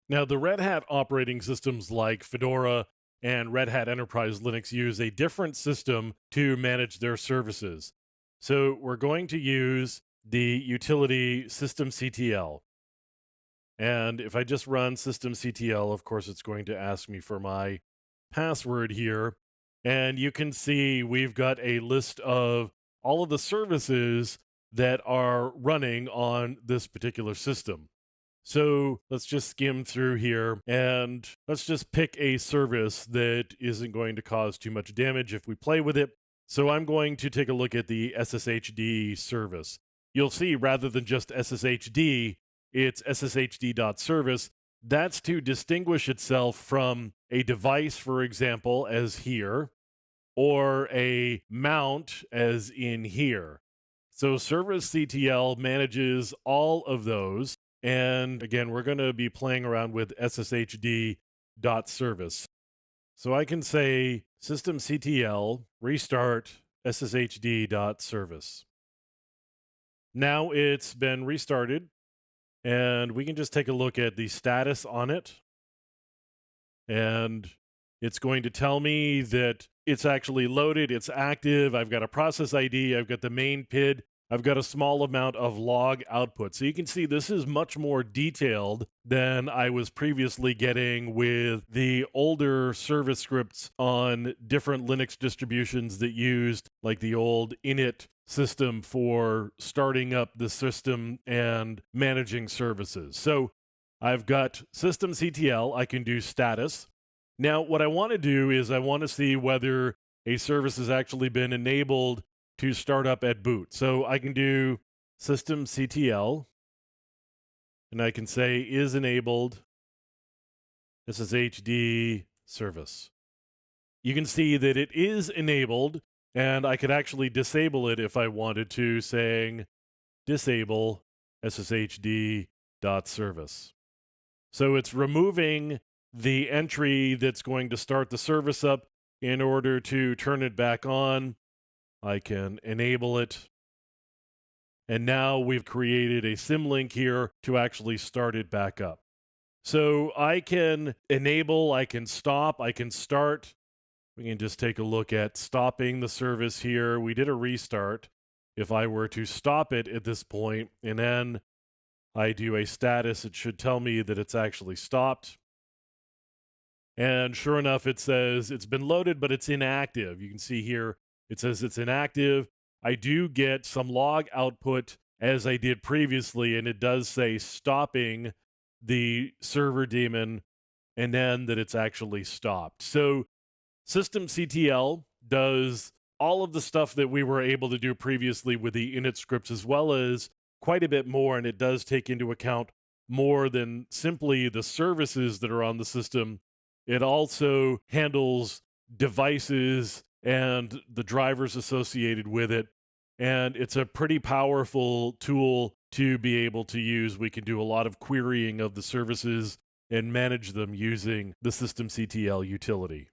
Now, the Red Hat operating systems like Fedora and Red Hat Enterprise Linux use a different system to manage their services. So we're going to use the utility systemctl. And if I just run systemctl, of course, it's going to ask me for my password here. And you can see we've got a list of all of the services that are running on this particular system. So let's just skim through here and let's just pick a service that isn't going to cause too much damage if we play with it. So I'm going to take a look at the SSHD service. You'll see rather than just SSHD, it's sshd.service. That's to distinguish itself from a device, for example, as here, or a mount as in here. So servicectl manages all of those. And again, we're going to be playing around with sshd.service. So I can say systemctl restart sshd.service. Now it's been restarted, and we can just take a look at the status on it. And it's going to tell me that it's actually loaded, it's active, I've got a process ID, I've got the main PID, I've got a small amount of log output. So you can see this is much more detailed than I was previously getting with the older service scripts on different Linux distributions that used like the old init system for starting up the system and managing services. So I've got systemctl, I can do status. Now, what I want to do is I want to see whether a service has actually been enabled to start up at boot. So I can do systemctl, and I can say is enabled SSHD service. You can see that it is enabled, and I could actually disable it if I wanted to, saying disable sshd.service. So it's removing the entry that's going to start the service up in order to turn it back on. I can enable it. And now we've created a symlink here to actually start it back up. So I can enable, I can stop, I can start. We can just take a look at stopping the service here. We did a restart. If I were to stop it at this point and then I do a status, it should tell me that it's actually stopped. And sure enough, it says it's been loaded, but it's inactive. You can see here, it says it's inactive. I do get some log output as I did previously, and it does say stopping the server daemon and then that it's actually stopped. So systemctl does all of the stuff that we were able to do previously with the init scripts, as well as quite a bit more, and it does take into account more than simply the services that are on the system. It also handles devices and the drivers associated with it. And it's a pretty powerful tool to be able to use. We can do a lot of querying of the services and manage them using the systemctl utility.